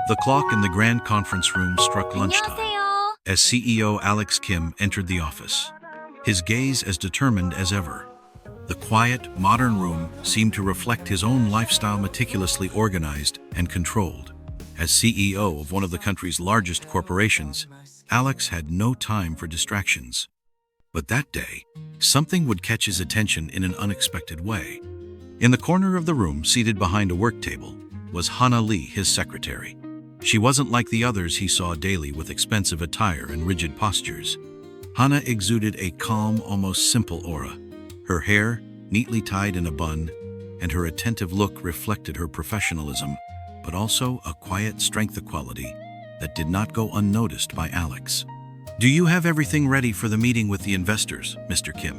The clock in the grand conference room struck lunchtime 안녕하세요. as CEO Alex Kim entered the office, his gaze as determined as ever. The quiet, modern room seemed to reflect his own lifestyle, meticulously organized and controlled. As CEO of one of the country's largest corporations, Alex had no time for distractions. But that day, something would catch his attention in an unexpected way. In the corner of the room, seated behind a work table, was Hana Lee, his secretary. She wasn't like the others he saw daily with expensive attire and rigid postures. Hana exuded a calm, almost simple aura. Her hair, neatly tied in a bun, and her attentive look reflected her professionalism, but also a quiet strength quality that did not go unnoticed by Alex. "Do you have everything ready for the meeting with the investors, Mr. Kim?"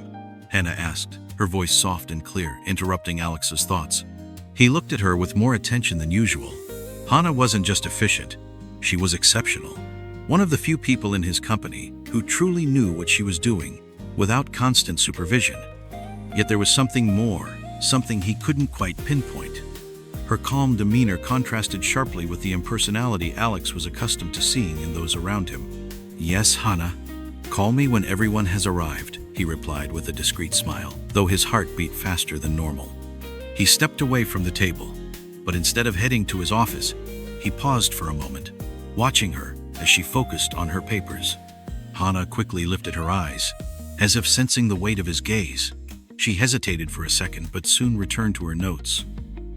Hana asked, her voice soft and clear, interrupting Alex's thoughts. He looked at her with more attention than usual. Hana wasn't just efficient, she was exceptional. One of the few people in his company who truly knew what she was doing without constant supervision. Yet there was something more, something he couldn't quite pinpoint. Her calm demeanor contrasted sharply with the impersonality Alex was accustomed to seeing in those around him. "Yes, Hana. Call me when everyone has arrived," he replied with a discreet smile, though his heart beat faster than normal. He stepped away from the table, but instead of heading to his office, he paused for a moment, watching her as she focused on her papers. Hana quickly lifted her eyes, as if sensing the weight of his gaze. She hesitated for a second, but soon returned to her notes.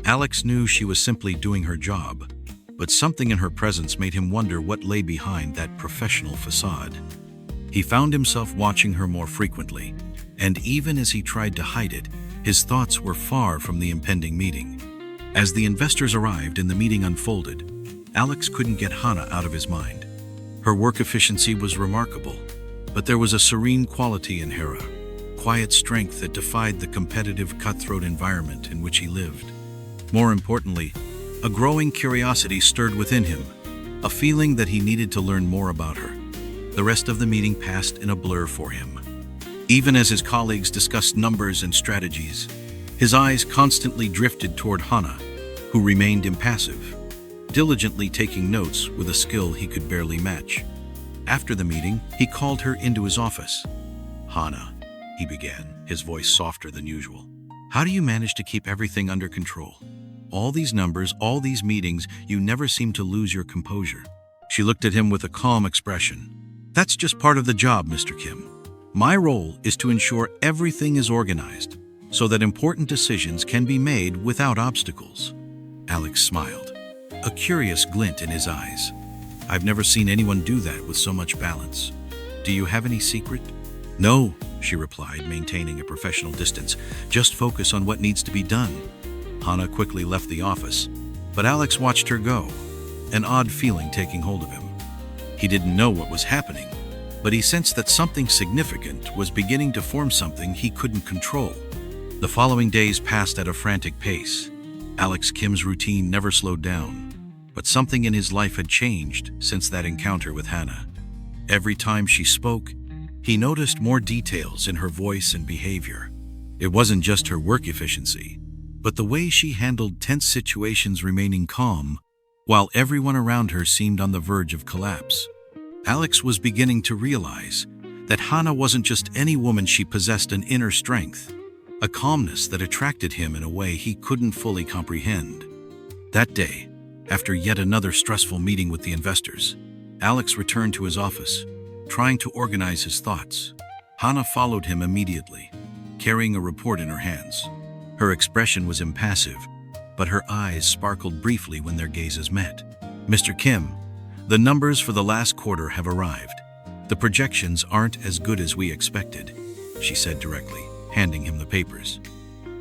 Alex knew she was simply doing her job, but something in her presence made him wonder what lay behind that professional facade. He found himself watching her more frequently, and even as he tried to hide it, his thoughts were far from the impending meeting. As the investors arrived and the meeting unfolded, Alex couldn't get Hana out of his mind. Her work efficiency was remarkable, but there was a serene quality in her, quiet strength that defied the competitive, cutthroat environment in which he lived. More importantly, a growing curiosity stirred within him, a feeling that he needed to learn more about her. The rest of the meeting passed in a blur for him. Even as his colleagues discussed numbers and strategies, his eyes constantly drifted toward Hana, who remained impassive, diligently taking notes with a skill he could barely match. After the meeting, he called her into his office. "Hana," he began, his voice softer than usual. "How do you manage to keep everything under control? All these numbers, all these meetings, you never seem to lose your composure." She looked at him with a calm expression. "That's just part of the job, Mr. Kim. My role is to ensure everything is organized so that important decisions can be made without obstacles." Alex smiled, a curious glint in his eyes. "I've never seen anyone do that with so much balance. Do you have any secret?" "No," she replied, maintaining a professional distance. "Just focus on what needs to be done." Hana quickly left the office, but Alex watched her go, an odd feeling taking hold of him. He didn't know what was happening, but he sensed that something significant was beginning to form, something he couldn't control. The following days passed at a frantic pace. Alex Kim's routine never slowed down, but something in his life had changed since that encounter with Hana. Every time she spoke, he noticed more details in her voice and behavior. It wasn't just her work efficiency, but the way she handled tense situations, remaining calm, while everyone around her seemed on the verge of collapse. Alex was beginning to realize that Hana wasn't just any woman. She possessed an inner strength, a calmness that attracted him in a way he couldn't fully comprehend. That day, after yet another stressful meeting with the investors, Alex returned to his office, trying to organize his thoughts. Hana followed him immediately, carrying a report in her hands. Her expression was impassive, but her eyes sparkled briefly when their gazes met. "Mr. Kim, the numbers for the last quarter have arrived. The projections aren't as good as we expected," she said directly, handing him the papers.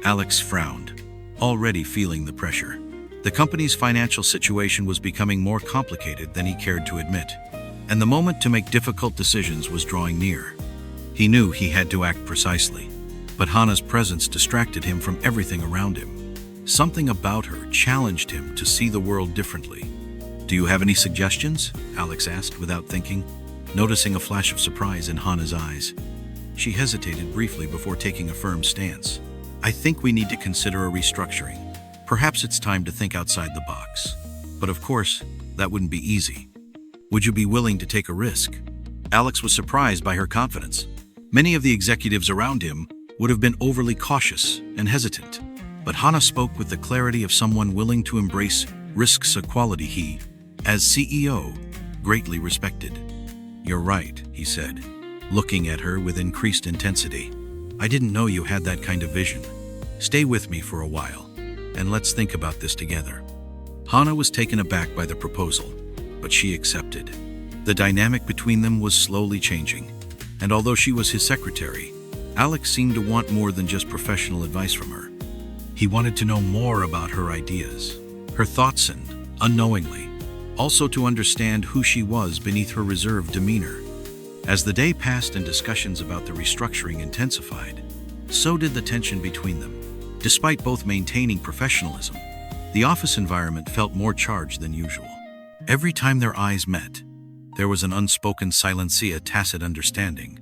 Alex frowned, already feeling the pressure. The company's financial situation was becoming more complicated than he cared to admit, and the moment to make difficult decisions was drawing near. He knew he had to act precisely, but Hana's presence distracted him from everything around him. Something about her challenged him to see the world differently. "Do you have any suggestions?" Alex asked without thinking, noticing a flash of surprise in Hana's eyes. She hesitated briefly before taking a firm stance. "I think we need to consider a restructuring. Perhaps it's time to think outside the box. But of course, that wouldn't be easy. Would you be willing to take a risk? Alex was surprised by her confidence. Many of the executives around him would have been overly cautious and hesitant, but Hannah spoke with the clarity of someone willing to embrace risks, a quality he, as CEO, greatly respected. "You're right," he said, looking at her with increased intensity. "I didn't know you had that kind of vision. Stay with me for a while, and let's think about this together." Hannah was taken aback by the proposal, but she accepted. The dynamic between them was slowly changing, and although she was his secretary, Alex seemed to want more than just professional advice from her. He wanted to know more about her ideas, her thoughts, and, unknowingly, also to understand who she was beneath her reserved demeanor. As the day passed and discussions about the restructuring intensified, so did the tension between them. Despite both maintaining professionalism, the office environment felt more charged than usual. Every time their eyes met, there was an unspoken silence, a tacit understanding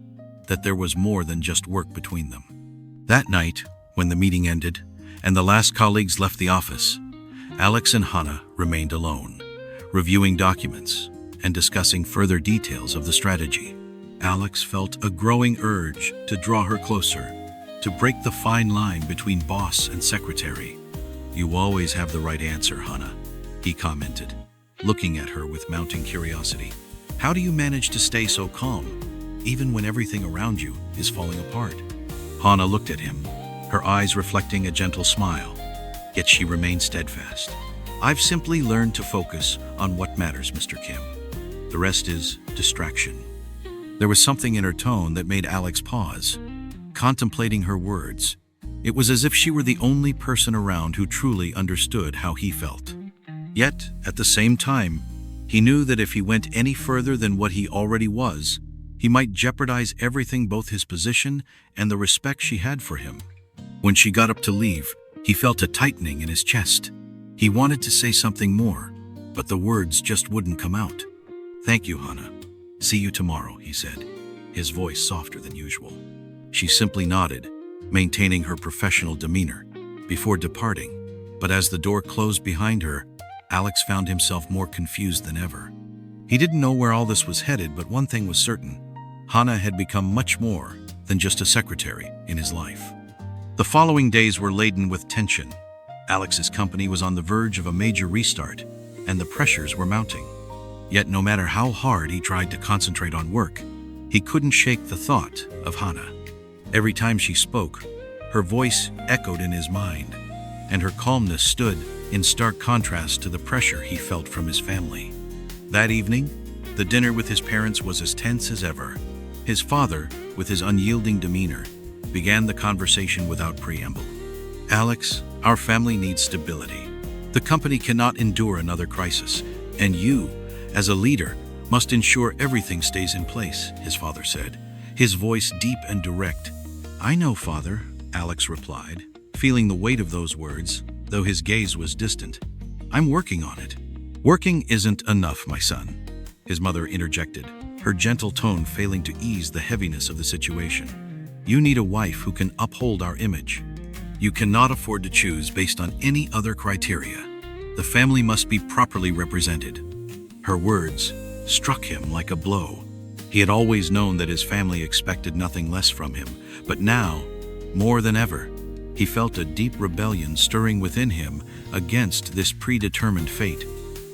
that there was more than just work between them. That night, when the meeting ended and the last colleagues left the office, Alex and Hannah remained alone, reviewing documents and discussing further details of the strategy. Alex felt a growing urge to draw her closer, to break the fine line between boss and secretary. "You always have the right answer, Hannah," he commented, looking at her with mounting curiosity. "How do you manage to stay so calm, even when everything around you is falling apart?" Hannah looked at him, her eyes reflecting a gentle smile, yet she remained steadfast. "I've simply learned to focus on what matters, Mr. Kim. The rest is distraction." There was something in her tone that made Alex pause, contemplating her words. It was as if she were the only person around who truly understood how he felt. Yet, at the same time, he knew that if he went any further than what he already was, he might jeopardize everything, both his position and the respect she had for him. When she got up to leave, he felt a tightening in his chest. He wanted to say something more, but the words just wouldn't come out. "Thank you, Hannah. See you tomorrow," he said, his voice softer than usual. She simply nodded, maintaining her professional demeanor, before departing. But as the door closed behind her, Alex found himself more confused than ever. He didn't know where all this was headed, but one thing was certain: Hannah had become much more than just a secretary in his life. The following days were laden with tension. Alex's company was on the verge of a major restart, and the pressures were mounting. Yet no matter how hard he tried to concentrate on work, he couldn't shake the thought of Hannah. Every time she spoke, her voice echoed in his mind, and her calmness stood in stark contrast to the pressure he felt from his family. That evening, the dinner with his parents was as tense as ever. His father, with his unyielding demeanor, began the conversation without preamble. "Alex, our family needs stability. The company cannot endure another crisis, and you, as a leader, must ensure everything stays in place," his father said, his voice deep and direct. "I know, Father," Alex replied, feeling the weight of those words, though his gaze was distant. "I'm working on it." "Working isn't enough, my son," his mother interjected, her gentle tone failing to ease the heaviness of the situation. "You need a wife who can uphold our image. You cannot afford to choose based on any other criteria. The family must be properly represented." Her words struck him like a blow. He had always known that his family expected nothing less from him, but now, more than ever, he felt a deep rebellion stirring within him against this predetermined fate.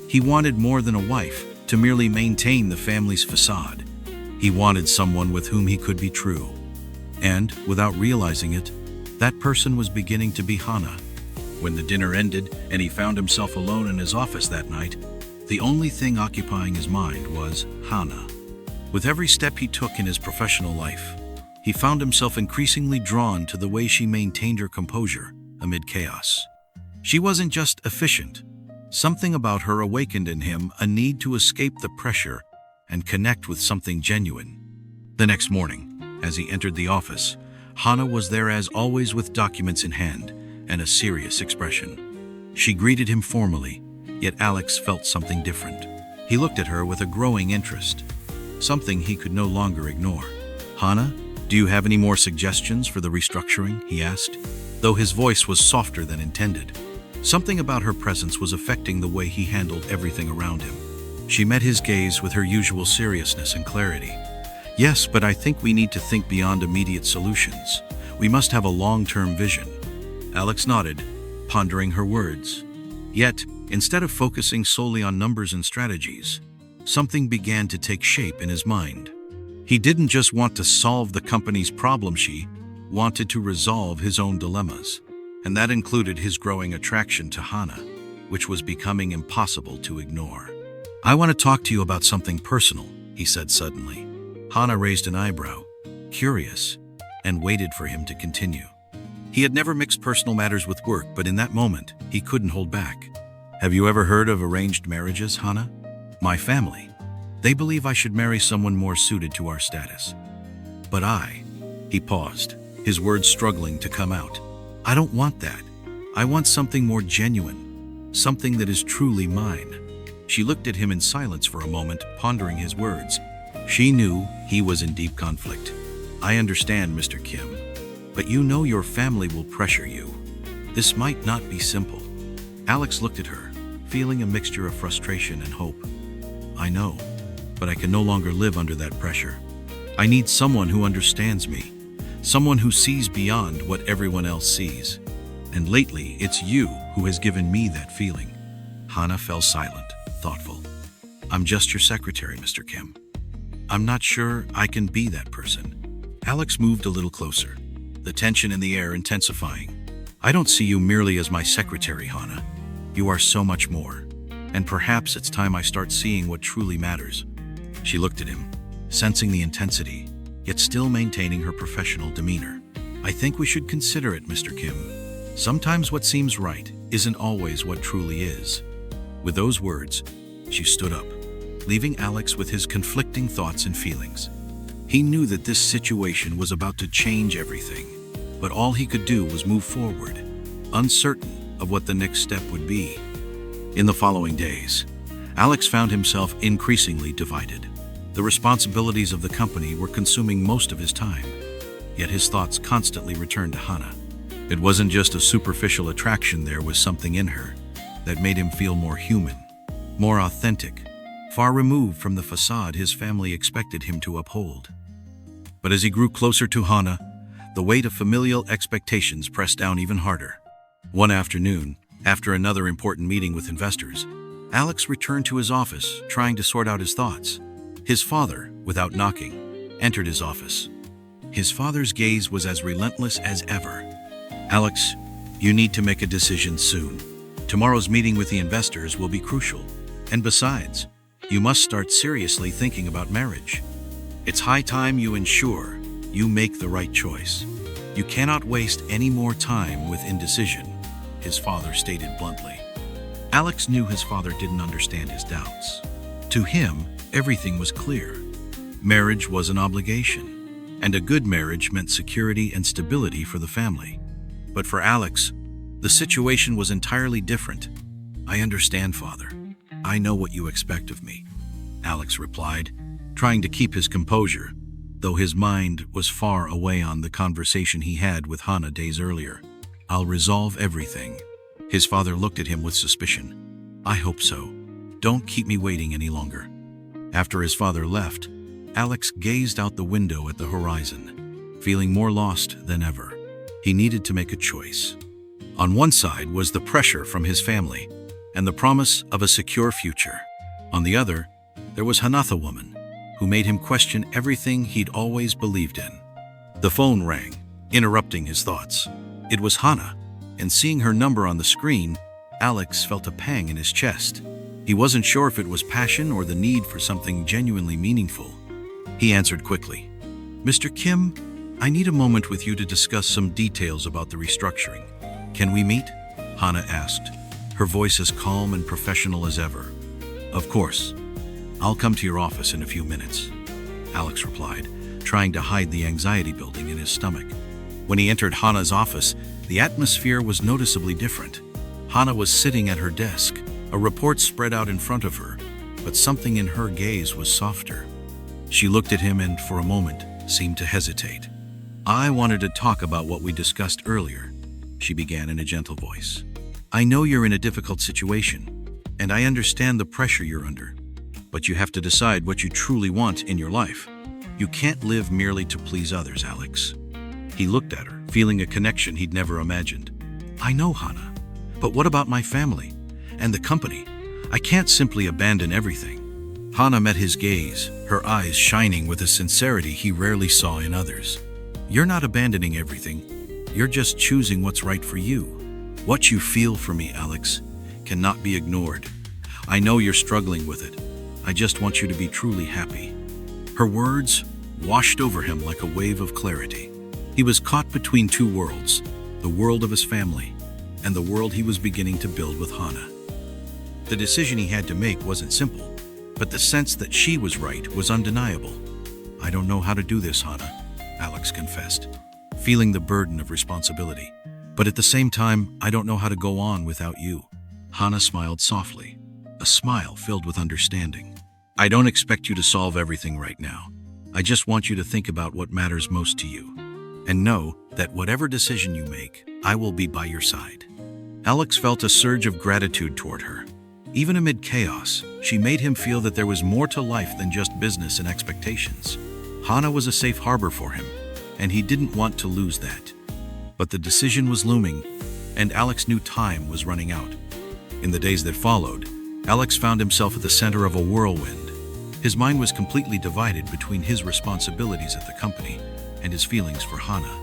He wanted more than a wife to merely maintain the family's facade. He wanted someone with whom he could be true. And, without realizing it, that person was beginning to be Hannah. When the dinner ended and he found himself alone in his office that night, the only thing occupying his mind was Hannah. With every step he took in his professional life, he found himself increasingly drawn to the way she maintained her composure amid chaos. She wasn't just efficient. Something about her awakened in him a need to escape the pressure and connect with something genuine. The next morning, as he entered the office, Hannah was there as always with documents in hand and a serious expression. She greeted him formally, yet Alex felt something different. He looked at her with a growing interest, something he could no longer ignore. "Hannah, do you have any more suggestions for the restructuring?" he asked, though his voice was softer than intended. Something about her presence was affecting the way he handled everything around him. She met his gaze with her usual seriousness and clarity. Yes, but I think we need to think beyond immediate solutions. We must have a long-term vision. Alex nodded, pondering her words. Yet, instead of focusing solely on numbers and strategies, something began to take shape in his mind. He didn't just want to solve the company's problem, she wanted to resolve his own dilemmas. And that included his growing attraction to Hannah, which was becoming impossible to ignore. "I want to talk to you about something personal," he said suddenly. Hannah raised an eyebrow, curious, and waited for him to continue. He had never mixed personal matters with work, but in that moment, he couldn't hold back. "Have you ever heard of arranged marriages, Hannah? My family. They believe I should marry someone more suited to our status. But he paused, his words struggling to come out. "I don't want that. I want something more genuine, something that is truly mine." She looked at him in silence for a moment, pondering his words. She knew he was in deep conflict. "I understand, Mr. Kim, but you know your family will pressure you. This might not be simple." Alex looked at her, feeling a mixture of frustration and hope. "I know, but I can no longer live under that pressure. I need someone who understands me, someone who sees beyond what everyone else sees. And lately, it's you who has given me that feeling." Hannah fell silent, thoughtful. "I'm just your secretary, Mr. Kim. I'm not sure I can be that person." Alex moved a little closer, the tension in the air intensifying. "I don't see you merely as my secretary, Hannah. You are so much more. And perhaps it's time I start seeing what truly matters." She looked at him, sensing the intensity, yet still maintaining her professional demeanor. "I think we should consider it, Mr. Kim. Sometimes what seems right isn't always what truly is." With those words, she stood up, leaving Alex with his conflicting thoughts and feelings. He knew that this situation was about to change everything, but all he could do was move forward, uncertain of what the next step would be. In the following days, Alex found himself increasingly divided. The responsibilities of the company were consuming most of his time, yet his thoughts constantly returned to Hannah. It wasn't just a superficial attraction, there was something in her that made him feel more human, more authentic, far removed from the facade his family expected him to uphold. But as he grew closer to Hannah, the weight of familial expectations pressed down even harder. One afternoon, after another important meeting with investors, Alex returned to his office, trying to sort out his thoughts. His father, without knocking, entered his office. His father's gaze was as relentless as ever. "Alex, you need to make a decision soon. Tomorrow's meeting with the investors will be crucial. And besides, you must start seriously thinking about marriage. It's high time you ensure you make the right choice. You cannot waste any more time with indecision," his father stated bluntly. Alex knew his father didn't understand his doubts. To him, everything was clear. Marriage was an obligation, and a good marriage meant security and stability for the family. But for Alex, the situation was entirely different. "I understand, Father. I know what you expect of me," Alex replied, trying to keep his composure, though his mind was far away on the conversation he had with Hannah days earlier. "I'll resolve everything." His father looked at him with suspicion. "I hope so. Don't keep me waiting any longer." After his father left, Alex gazed out the window at the horizon, feeling more lost than ever. He needed to make a choice. On one side was the pressure from his family and the promise of a secure future. On the other, there was Hannah, the woman who made him question everything he'd always believed in. The phone rang, interrupting his thoughts. It was Hannah, and seeing her number on the screen, Alex felt a pang in his chest. He wasn't sure if it was passion or the need for something genuinely meaningful. He answered quickly. "Mr. Kim, I need a moment with you to discuss some details about the restructuring. Can we meet?" Hannah asked, her voice as calm and professional as ever. "Of course. I'll come to your office in a few minutes," Alex replied, trying to hide the anxiety building in his stomach. When he entered Hannah's office, the atmosphere was noticeably different. Hannah was sitting at her desk, a report spread out in front of her, but something in her gaze was softer. She looked at him and, for a moment, seemed to hesitate. "I wanted to talk about what we discussed earlier," she began in a gentle voice. "I know you're in a difficult situation, and I understand the pressure you're under. but you have to decide what you truly want in your life. You can't live merely to please others, Alex." He looked at her, feeling a connection he'd never imagined. "I know, Hannah, but what about my family and the company? I can't simply abandon everything." Hannah met his gaze, her eyes shining with a sincerity he rarely saw in others. "You're not abandoning everything. You're just choosing what's right for you. What you feel for me, Alex, cannot be ignored. I know you're struggling with it. I just want you to be truly happy." Her words washed over him like a wave of clarity. He was caught between two worlds, the world of his family and the world he was beginning to build with Hannah. The decision he had to make wasn't simple, but the sense that she was right was undeniable. "I don't know how to do this, Hannah," Alex confessed, feeling the burden of responsibility. "But at the same time, I don't know how to go on without you." Hannah smiled softly, a smile filled with understanding. "I don't expect you to solve everything right now. I just want you to think about what matters most to you. And know that whatever decision you make, I will be by your side." Alex felt a surge of gratitude toward her. Even amid chaos, she made him feel that there was more to life than just business and expectations. Hannah was a safe harbor for him, and he didn't want to lose that. But the decision was looming, and Alex knew time was running out. In the days that followed, Alex found himself at the center of a whirlwind. His mind was completely divided between his responsibilities at the company and his feelings for Hannah.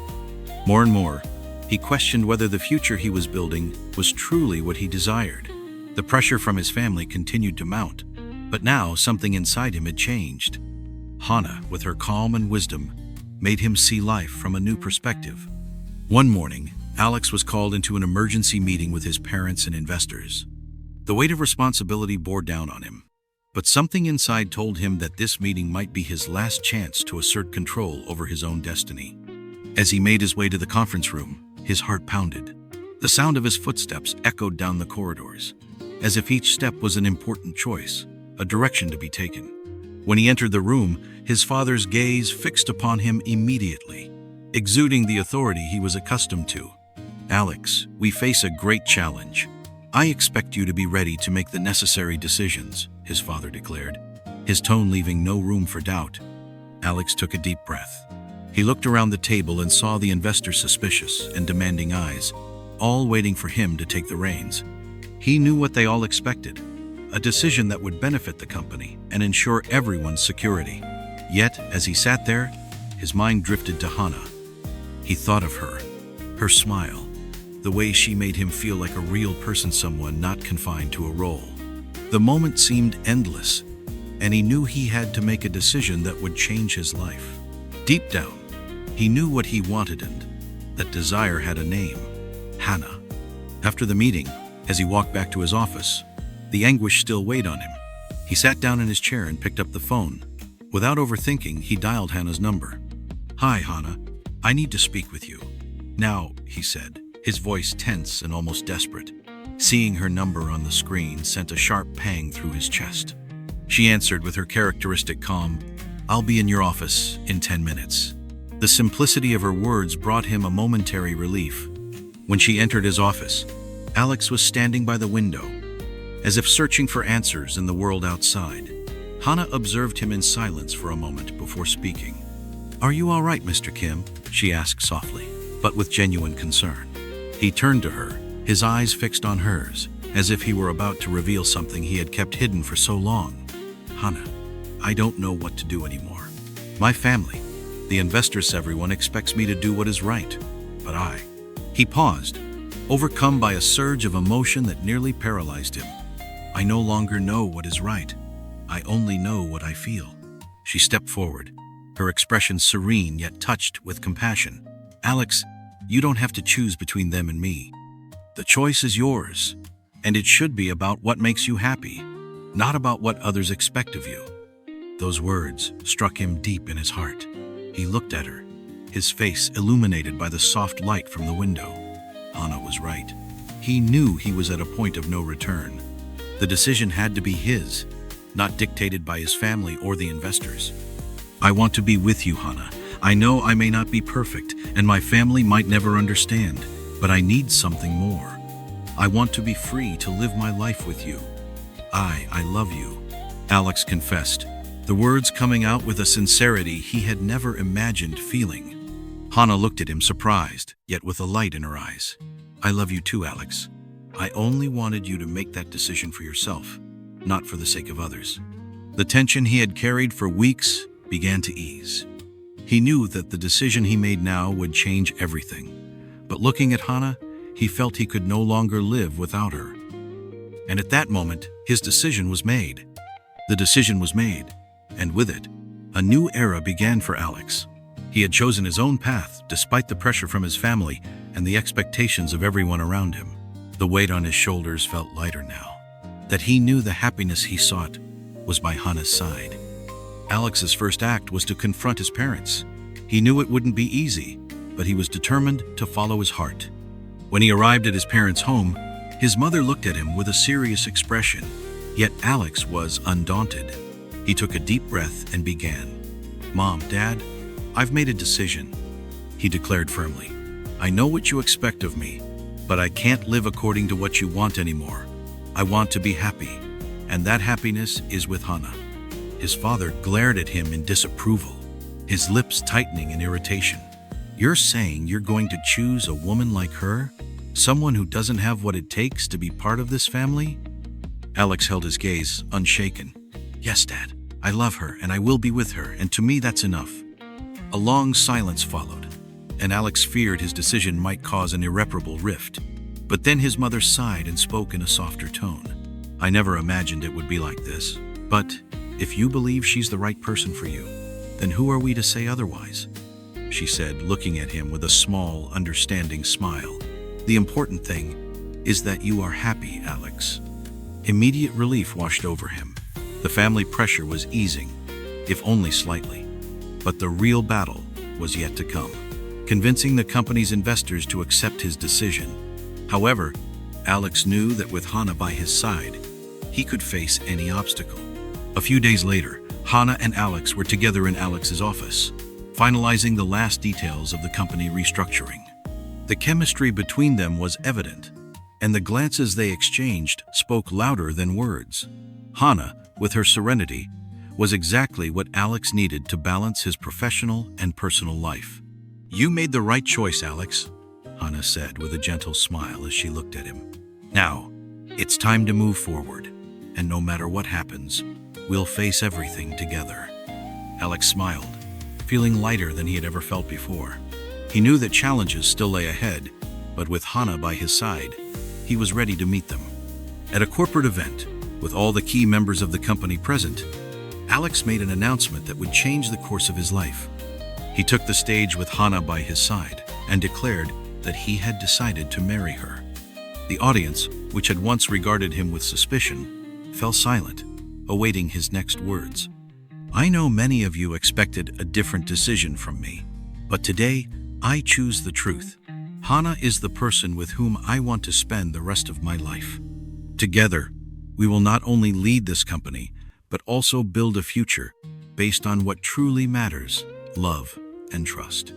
More and more, he questioned whether the future he was building was truly what he desired. The pressure from his family continued to mount, but now something inside him had changed. Hannah, with her calm and wisdom, made him see life from a new perspective. One morning, Alex was called into an emergency meeting with his parents and investors. The weight of responsibility bore down on him, but something inside told him that this meeting might be his last chance to assert control over his own destiny. As he made his way to the conference room, his heart pounded. The sound of his footsteps echoed down the corridors, as if each step was an important choice, a direction to be taken. When he entered the room, his father's gaze fixed upon him immediately, exuding the authority he was accustomed to. "Alex, we face a great challenge. I expect you to be ready to make the necessary decisions," his father declared, his tone leaving no room for doubt. Alex took a deep breath. He looked around the table and saw the investors' suspicious and demanding eyes, all waiting for him to take the reins. He knew what they all expected, a decision that would benefit the company and ensure everyone's security. Yet, as he sat there, his mind drifted to Hannah. He thought of her smile, the way she made him feel like a real person, someone not confined to a role. The moment seemed endless, and he knew he had to make a decision that would change his life. Deep down, he knew what he wanted, and that desire had a name: Hannah. After the meeting, as he walked back to his office, the anguish still weighed on him. He sat down in his chair and picked up the phone. Without overthinking, he dialed Hannah's number. "Hi, Hannah. I need to speak with you now," he said, his voice tense and almost desperate. Seeing her number on the screen sent a sharp pang through his chest. She answered with her characteristic calm, "I'll be in your office in 10 minutes." The simplicity of her words brought him a momentary relief. When she entered his office, Alex was standing by the window, as if searching for answers in the world outside. Hannah observed him in silence for a moment before speaking. "Are you all right, Mr. Kim?" she asked softly, but with genuine concern. He turned to her, his eyes fixed on hers, as if he were about to reveal something he had kept hidden for so long. "Hannah, I don't know what to do anymore. My family, the investors, everyone expects me to do what is right, but I..." He paused, overcome by a surge of emotion that nearly paralyzed him. "I no longer know what is right. I only know what I feel." She stepped forward, her expression serene yet touched with compassion. "Alex, you don't have to choose between them and me. The choice is yours, and it should be about what makes you happy, not about what others expect of you." Those words struck him deep in his heart. He looked at her, his face illuminated by the soft light from the window. Hannah was right. He knew he was at a point of no return. The decision had to be his, not dictated by his family or the investors. "I want to be with you, Hannah. I know I may not be perfect, and my family might never understand, but I need something more. I want to be free to live my life with you. I love you." Alex confessed, the words coming out with a sincerity he had never imagined feeling. Hannah looked at him surprised, yet with a light in her eyes. I love you too, Alex. I only wanted you to make that decision for yourself, not for the sake of others. The tension he had carried for weeks began to ease. He knew that the decision he made now would change everything. But looking at Hannah, he felt he could no longer live without her. And at that moment, his decision was made. The decision was made, and with it, a new era began for Alex. He had chosen his own path despite the pressure from his family and the expectations of everyone around him. The weight on his shoulders felt lighter now, that he knew the happiness he sought was by Hannah's side. Alex's first act was to confront his parents. He knew it wouldn't be easy, but he was determined to follow his heart. When he arrived at his parents' home, his mother looked at him with a serious expression, yet Alex was undaunted. He took a deep breath and began. Mom, Dad, I've made a decision, he declared firmly. I know what you expect of me, but I can't live according to what you want anymore. I want to be happy, and that happiness is with Hannah. His father glared at him in disapproval, his lips tightening in irritation. You're saying you're going to choose a woman like her? Someone who doesn't have what it takes to be part of this family? Alex held his gaze, unshaken. Yes, Dad. I love her, and I will be with her, and to me that's enough. A long silence followed, and Alex feared his decision might cause an irreparable rift. But then his mother sighed and spoke in a softer tone. I never imagined it would be like this, but if you believe she's the right person for you, then who are we to say otherwise? She said, looking at him with a small, understanding smile. The important thing is that you are happy, Alex. Immediate relief washed over him. The family pressure was easing, if only slightly. But the real battle was yet to come, convincing the company's investors to accept his decision. However, Alex knew that with Hannah by his side, he could face any obstacle. A few days later, Hannah and Alex were together in Alex's office, finalizing the last details of the company restructuring. The chemistry between them was evident, and the glances they exchanged spoke louder than words. Hannah, with her serenity, was exactly what Alex needed to balance his professional and personal life. You made the right choice, Alex, Hannah said with a gentle smile as she looked at him. Now, it's time to move forward, and no matter what happens, we'll face everything together. Alex smiled, feeling lighter than he had ever felt before. He knew that challenges still lay ahead, but with Hannah by his side, he was ready to meet them. At a corporate event, with all the key members of the company present, Alex made an announcement that would change the course of his life. He took the stage with Hannah by his side and declared that he had decided to marry her. The audience, which had once regarded him with suspicion, fell silent, awaiting his next words. I know many of you expected a different decision from me, but today I choose the truth. Hannah is the person with whom I want to spend the rest of my life. Together, we will not only lead this company, but also build a future based on what truly matters, love and trust.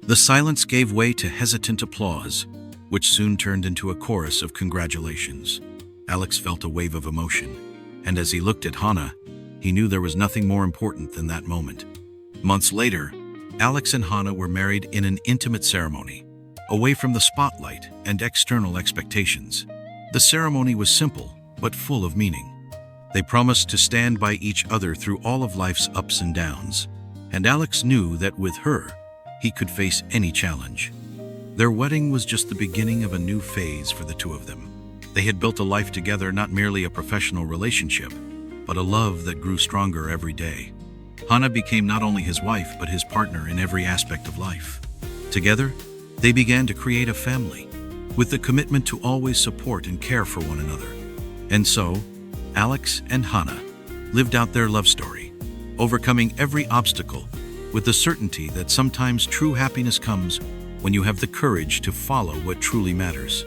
The silence gave way to hesitant applause, which soon turned into a chorus of congratulations. Alex felt a wave of emotion, and as he looked at Hannah, he knew there was nothing more important than that moment. Months later, Alex and Hannah were married in an intimate ceremony, away from the spotlight and external expectations. The ceremony was simple, but full of meaning. They promised to stand by each other through all of life's ups and downs, and Alex knew that with her, he could face any challenge. Their wedding was just the beginning of a new phase for the two of them. They had built a life together, not merely a professional relationship, but a love that grew stronger every day. Hannah became not only his wife, but his partner in every aspect of life. Together, they began to create a family, with the commitment to always support and care for one another. And so, Alex and Hannah lived out their love story, overcoming every obstacle with the certainty that sometimes true happiness comes when you have the courage to follow what truly matters.